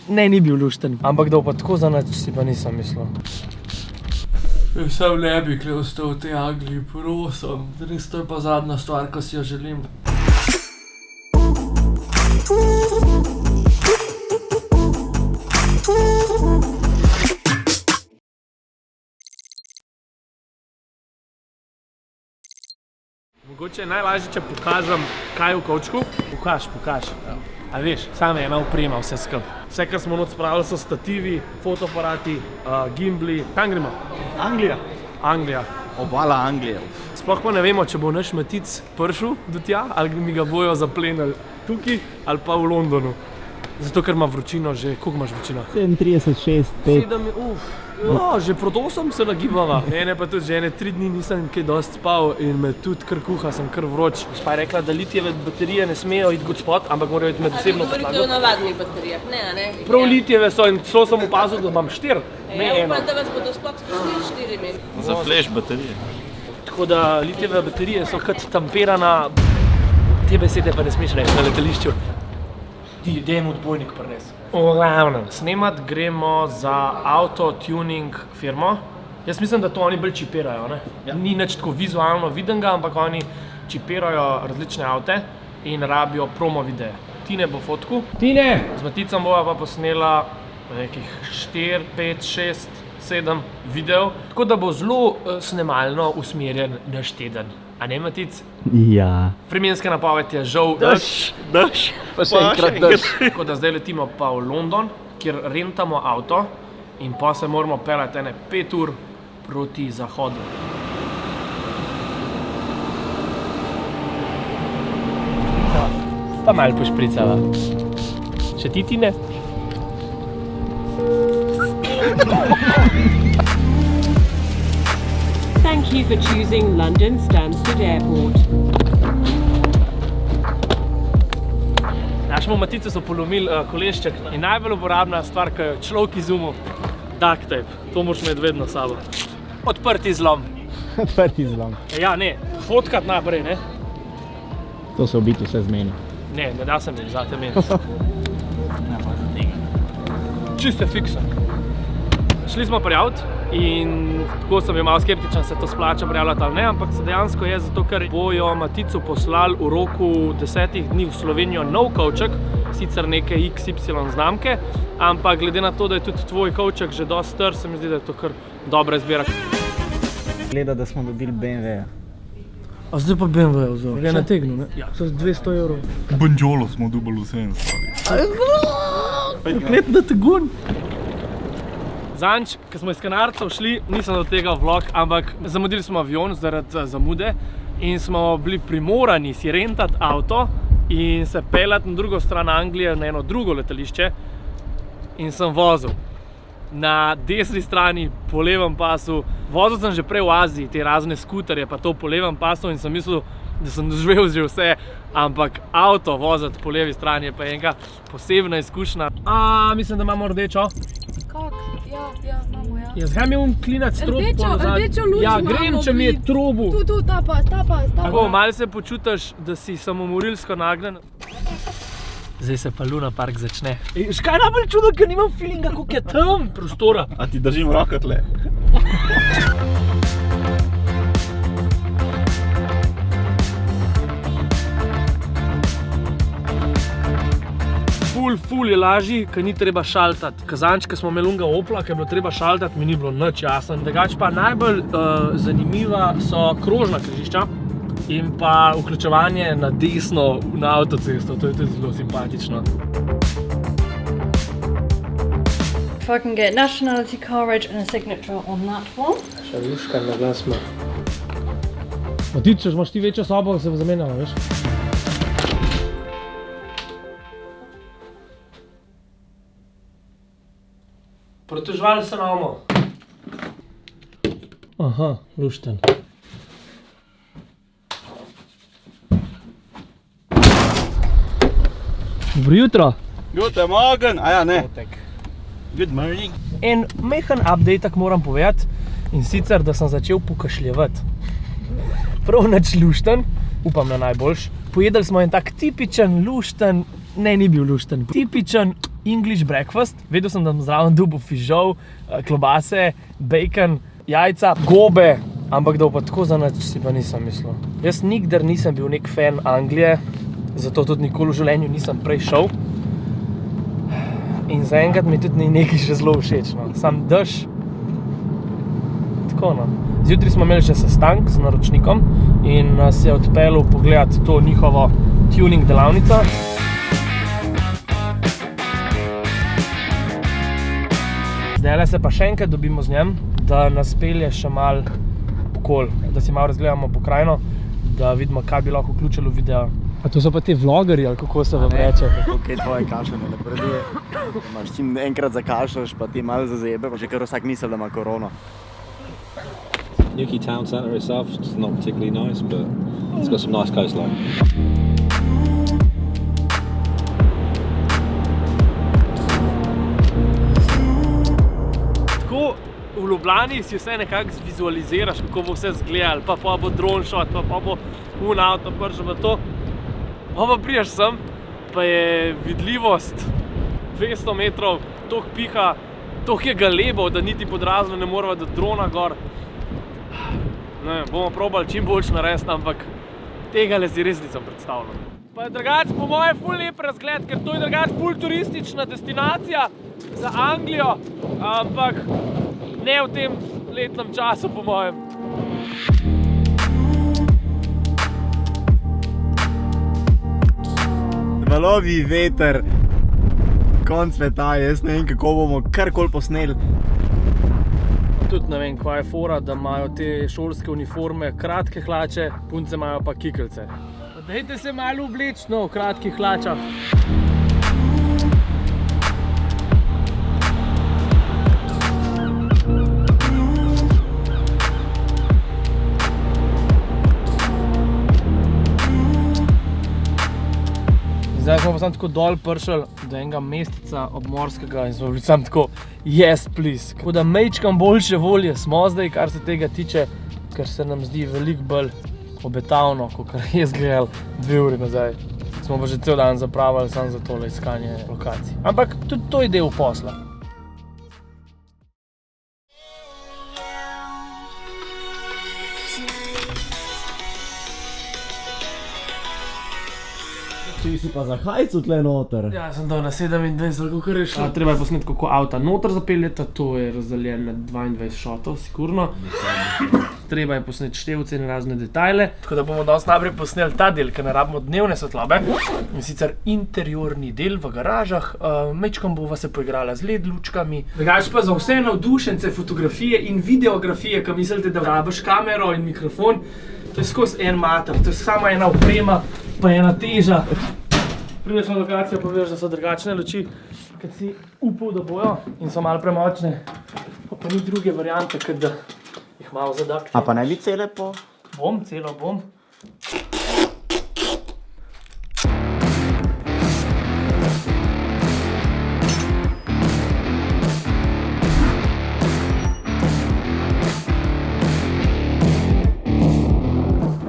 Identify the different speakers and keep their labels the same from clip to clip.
Speaker 1: Ne, ni bil lušten. Ampak da bo pa tako za nič, si pa nisem mislil. Sam ne bi kle ostal v tej Angliji, prosim. Res to je pa zadnja stvar, ko si jo želim. Mogoče je najlažje, če pokažem, kaj je v kovčku. Pokaž. A veš, samo ena oprema, vse skupaj. Vse, kar smo noč spravili, so stativi, fotoaparati, gimbli. Kam gremo? Anglija.
Speaker 2: Obala Anglije.
Speaker 1: Sploh pa ne vemo, če bo naš Matic prišel do tja, ali mi ga bojo zaplenili tukaj ali pa v Londonu. Zato, ker ima vročino že, koliko imaš vročino?
Speaker 3: 37, 6, 5.
Speaker 1: Ja, že proti 8 se nagibava. Mene pa tudi že 3 dni nisem kaj dosti spal in me tudi kar kuha, sem kar vroč. Gospa je rekla, da litijeve baterije ne smejo iti god spot, ampak morajo iti med osebno podlago.
Speaker 4: Govorite o navadnih baterijah, ne?
Speaker 1: Prav litijeve so in celo sem opazil, da imam 4, ne eno.
Speaker 4: Upam, da vas bodo sploh spustili 4 imeli.
Speaker 2: Za flash baterije.
Speaker 1: Tako da litijeve baterije so kot tamperana, te besede pa ne smeš reči na letališču. Dajmo odbojnik prines. V glavnem, snemat gremo za auto-tuning firmo. Jaz mislim, da to oni bolj čipirajo, ne? Ja. Ni nič tako vizualno videnega, ampak oni čipirajo različne avte in rabijo promo videe. Tine bo fotku. Tine! Z Maticom bova pa posnela nekih 4, 5, 6, 7 videov. Tako da bo zelo snemalno usmerjen naš teden. A ne, Matic?
Speaker 3: Ja.
Speaker 1: Vremenska napoved je žal
Speaker 2: Daš.
Speaker 3: Pa še enkrat daš.
Speaker 1: Tako da zdaj letimo pa v London, kjer rentamo avto in pa se moramo peljati 5 ur proti zahodu. Pa malo pošpricava. Še ti, Tine?
Speaker 5: Thank you for choosing London Stansted Airport.
Speaker 1: Našemu Maticu so polomili kolešček in najbolj uporabna stvar, ki jo človek izumil, duct tape. To moraš imeti vedno s sabo. Odprti zlom.
Speaker 3: Odprti zlom.
Speaker 1: Ja, ne, fotkat naprej, ne?
Speaker 3: To se v bistvu vse zmeni.
Speaker 1: Ne da sem jih zate meni. Čiste fiksa. Šli smo prijaviti in tako sem bil malo skeptičen, se to splača prijavljati ali ne, ampak se dejansko je zato, ker bojo Maticu poslali v roku 10 dni v Slovenijo nov kovček, sicer neke XY znamke, ampak glede na to, da je tudi tvoj kovček že dosti star, se mi zdi, da je to kar dobra izbira.
Speaker 3: Gleda, da smo dobili BMW-ja.
Speaker 1: A zdaj pa BMW vzel? Je nategnil, ne? Ja. So 200 €.
Speaker 2: Bonjolo smo dobili vse en stvari.
Speaker 1: Poklet na tegun. Zanč, ko smo iz Kanarcev šli, nisem do tega vlog, ampak zamudili smo avion zaradi zamude in smo bili primorani si rentati avto in se peljati na drugo stran Anglije, na eno drugo letališče in sem vozil. Na desni strani po levem pasu, vozil sem že prej v Aziji, te razne skuterje pa to po levem pasu in sem mislil, da sem doživel že vse, ampak avto voziti po levi strani je pa enka posebna izkušnja. Mislim, da imamo rdečo.
Speaker 6: Kak? Ja, imamo, ja.
Speaker 1: Jaz grem jim klinati strop po nazaj.
Speaker 6: Rdečo luč
Speaker 1: ja,
Speaker 6: imamo.
Speaker 1: grem, če mi je trobu.
Speaker 6: Tu, ta pas.
Speaker 1: Tako, malo se počutiš, da si samomorilsko nagnjen. Zdaj se pa Luna Park začne. Škaj najbolj čudo, ker nimam feelinga, koliko je tam prostora.
Speaker 2: A ti držim roko tle?
Speaker 1: Ful je lažji, ker ni treba šaltati. Kazanč, ko smo imeli unga Opla, ker je bilo treba šaltati, mi ni bilo nič jasno. Drugače pa najbolj zanimiva so krožna križišča in pa vključevanje na desno na avtocesto. To je tudi zelo simpatično.
Speaker 6: If I can get nationality, car reg and a signature on that one.
Speaker 1: Šaluška na glas ima. Matic, če imaš ti večjo sobo, se bo zamenjala, veš? Pritožvali se namo. Aha, lušten. Dobro jutro.
Speaker 2: Guten Morgen. Ja, ne. Good morning.
Speaker 1: En mehen update moram povedati in sicer, da sem začel pokašljevati. Prav nič lušten, upam na najboljš. Pojedali smo en tak tipičen lušten, ne, ni bil lušten, tipičen English breakfast. Vedel sem, da bom zraven dobil fižol, klobase, bacon, jajca, gobe, ampak da bo pa tako za nič, si pa nisem mislil. Jaz nikdar nisem bil nek fan Anglije, zato tudi nikoli v življenju nisem prej šel. In zaenkrat mi tudi ni nekaj še zelo všeč, no. Sam dež. Tako, no. Zjutraj smo imeli še sestank z naročnikom in nas je odpeljal pogledati to njihovo tuning delavnico. Zdajle se pa še enkrat dobimo z njim, da nas pelje še malo okoli, da si malo razgledamo pokrajino, da vidimo, kaj bi lahko vključilo v video. A to so pa te vlogerji, ali kako se vam reče?
Speaker 3: Kako kaj tvoje kašle ne napreduje. Imaš čim enkrat zakašljaš, pa ti malo zazebe, pa že kar vsak misel, da ima korono.
Speaker 7: Newquay town centre itself is not particularly nice, but it's got some nice coastline.
Speaker 1: Tako v Ljubljani si vse nekako zvizualiziraš, kako bo vse izgledalo, pa bo drone shot, pa bo avto prišel na to. Pa priješ sem, pa je vidljivost 200 metrov, toliko piha, toliko je galebov, da niti pod razno ne morava dati drona gor. Bomo probali čim boljš narediti, ampak tegale si res nisem predstavljal. Pa je drugače po moje ful lep razgled, ker to je drugače ful turistična destinacija za Anglijo, ampak ne v tem letnem času po mojem.
Speaker 3: Valovi, veter, konc sveta, jaz ne vem, kako bomo karkoli posneli.
Speaker 1: Tudi ne vem, kva je fora, da imajo te šolske uniforme kratke hlače, punce imajo pa kikelce. Dajte se malo obleči, no, v kratkih hlačah. Zdaj smo pa samo tako dol prišli do enega mestica obmorskega in smo bili samo tako yes, please. Tako da majčkam boljše volje smo zdaj, kar se tega tiče, ker se nam zdi veliko bolj obetavno, kakor je izgledalo 2 uri nazaj. Smo pa že cel dan zapravili samo za tole iskanje lokacij. Ampak tudi to je del posla.
Speaker 3: Ti si pa za hajcu tle noter.
Speaker 1: Ja, sem dal na 27, kakor je šlo. Treba je posneti, kako avta noter zapeljeta, to je razdeljen na 22 šotov, sigurno. Treba je posneti števce in razne detajle. Tako da bomo danes najprej posneli ta del, ker ne rabimo dnevne svetlobe. In sicer interiorni del v garažah. Majčkam bova se poigrala z LED lučkami. Drugače pa za vse navdušence fotografije in videografije, ki mislite, da rabiš kamero in mikrofon, to je skozi en mater, to je samo ena oprema, pa ena teža. Prideš na lokacijo, pa veš, da so drugačne luči, kad si upal, da bojo in so malo premočne. Pa ni druge variante, kad da jih malo zadakne.
Speaker 3: A pa ne bi cele po?
Speaker 1: Bom, celo bom.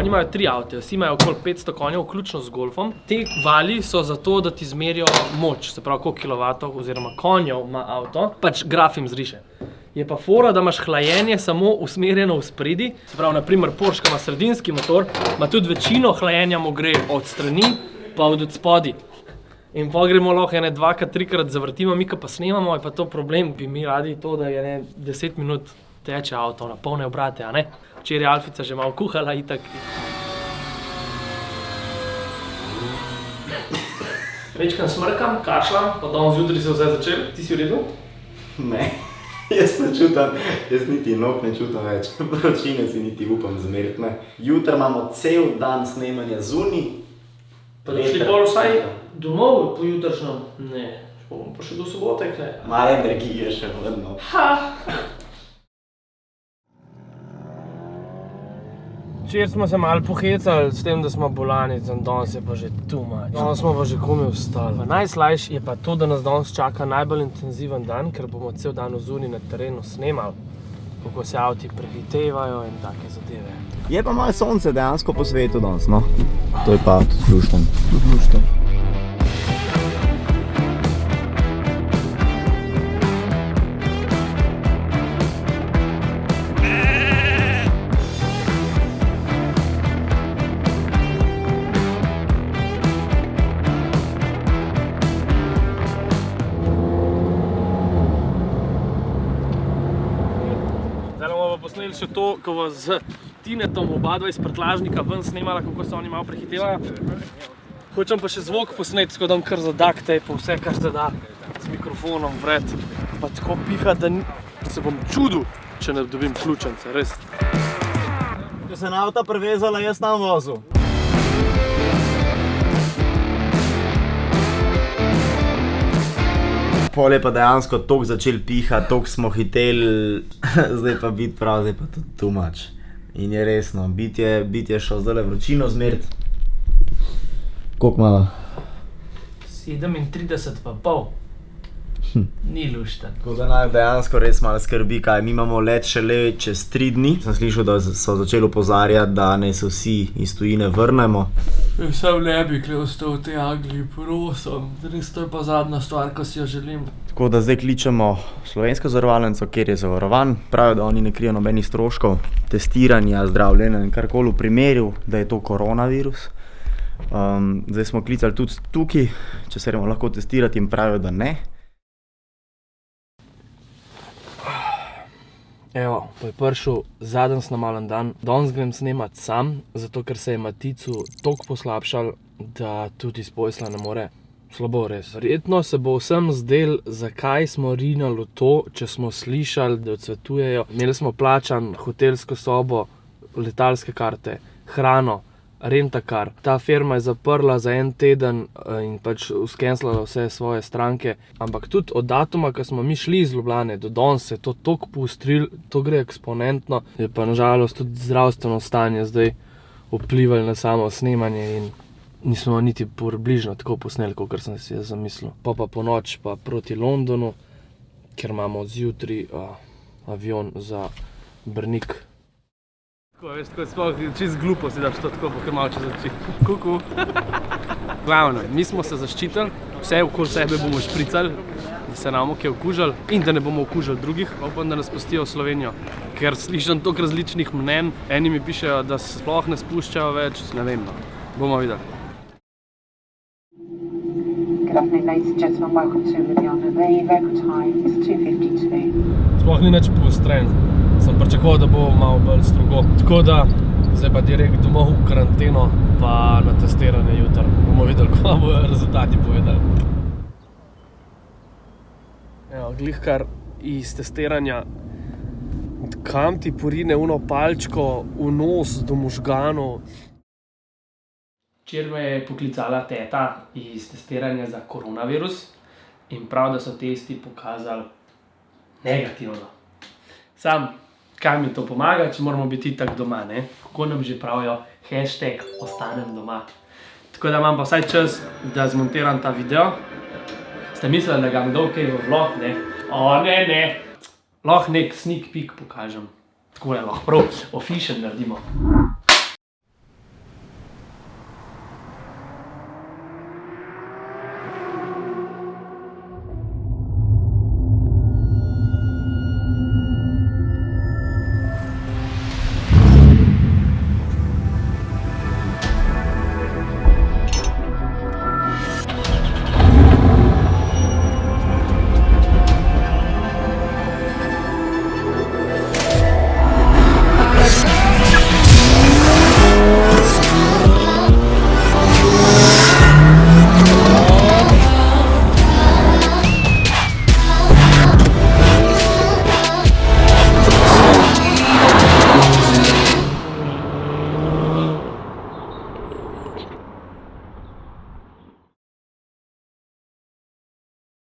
Speaker 1: Oni imajo 3 avte, vsi imajo okoli 500 konjev, vključno z golfom. Te vali so zato, da ti izmerijo moč, se pravi, koliko kilovatov oziroma konjev ima avto, pač graf jim zriše. Je pa fora, da imaš hlajenje samo usmerjeno v spredi, se pravi, naprimer Porsche, ki ima sredinski motor, ima tudi večino hlajenja mu gre od strani pa od spodi. In pa gremo lahko ene 2-3krat zavrtimo, mi pa snemamo, je pa to problem, bi mi radi to, da je 10 minut teče avto na polne obrate, a ne? Včeraj je Alfica že malo kuhala, itak. Večkrat smrkam, kašljam, pa danes zjutraj se vse začel. Ti si v redu?
Speaker 3: Ne, jaz ne čutam, jaz niti nog ne čutam več. Vročine si niti upam zmeriti, ne. Jutri imamo cel dan snemanja zunaj.
Speaker 1: Pa da šli pol vsaj domov po jutršnjem? Ne, bomo pa še do sobote, ne.
Speaker 3: Malo energije še vedno.
Speaker 1: Včeraj smo se malo pohecali s tem, da smo bolani, danes je pa že too much. Danes smo pa že komaj vstali. Najslajše je pa to, da nas danes čaka najbolj intenziven dan, ker bomo cel dan zunaj na terenu snemali, kako se avti prehitevajo in take zadeve.
Speaker 3: Je pa malo sonce dejansko po svetu danes, no. To je pa tudi luštno.
Speaker 1: posneli še to, ko vas z Tinetom oba dva iz prtljažnika ven snemala, kako se oni malo prehitevajo. Hočem pa še zvok posneti, tako da dam kar za duct tape, vse kar se da z mikrofonom vred. Pa tako piha, da se bom čudil, če ne dobim ključence, res.
Speaker 3: Če se na avta prevezala, jaz tam vozil. Pol je pa dejansko toliko začel pihati, toliko smo hiteli, zdaj pa bit prav, zdaj pa tudi too much. In je resno, bit je šel zdajle vročino zmert. Koliko malo?
Speaker 1: 37,5. Ni lušten.
Speaker 3: Tako da naj dejansko res malo skrbi, kaj mi imamo let šele čez 3 dni. Sem slišal, da so začeli opozarjati, da naj se vsi iz tujine vrnemo.
Speaker 1: Sam ne bi ostal v tej Angliji, prosim. Res to je pa zadnja stvar, ko si jo želim.
Speaker 3: Tako da zdaj kličemo slovensko zavarovalnico, kjer je zavarovan. Pravijo, da oni ne krijo nobenih stroškov testiranja, zdravljenja in karkoli v primeru, da je to koronavirus. Zdaj smo klicali tudi tukaj, če se gremo lahko testirati in pravijo, da ne.
Speaker 1: Evo, pa je prišel zadnji snemalen dan. Danes grem snemat sam, zato ker se je Maticu toliko poslabšal, da tudi iz posla ne more. Slabo res. Verjetno se bo vsem zdel, zakaj smo rinali v to, če smo slišali, da odsvetujejo. Imeli smo plačan hotelsko sobo, letalske karte, hrano, rentakar. Ta firma je zaprla za 1 teden in pač uskenslala vse svoje stranke. Ampak tudi od datuma, ko smo mi šli iz Ljubljane, do danes se je to toliko poostrilo, to gre eksponentno. Je pa nažalost tudi zdravstveno stanje zdaj vplivalo na samo snemanje in nismo niti približno tako posneli, kot sem si zamislil. Pa ponoči pa proti Londonu, ker imamo zjutraj avion za Brnik. Tako, veš, tako sploh čist glupo si daš to tako, pa kar malo čez oči. Kuku. Glavno, mi smo se zaščitili, vse okoli sebe bomo špricali, da se nam kaj okužili in da ne bomo okužili drugih. Upam, da nas pustijo v Slovenijo, ker slišim toliko različnih mnenj. Eni mi pišejo, da se sploh ne spuščajo več, ne vem, no. Bomo videli.
Speaker 8: Good afternoon, ladies and gentlemen. Welcome to Ljubljana. The local time is 2:52.
Speaker 1: Sploh ni nič poostren. Sem pričakoval, da bo malo bolj strogo. Tako da, zdaj pa direkt domov v karanteno, pa na testiranje jutri. Bomo videli, ko bojo rezultati povedali. Evo, glihkar iz testiranja, kam ti porine uno palčko v nos do možganov. Včeraj me je poklicala teta iz testiranja za koronavirus in prav, da so testi pokazali negativno. Sam, kaj mi to pomaga, če moramo biti itak doma, ne? Kako nam že pravijo, #ostanem doma. Tako da imam pa vsaj čas, da zmontiram ta video. Ste mislili, da ga bom dal kaj v vlog, ne? O, ne. Lahko nek sneak peek pokažem. Tako je, lahko prav official naredimo.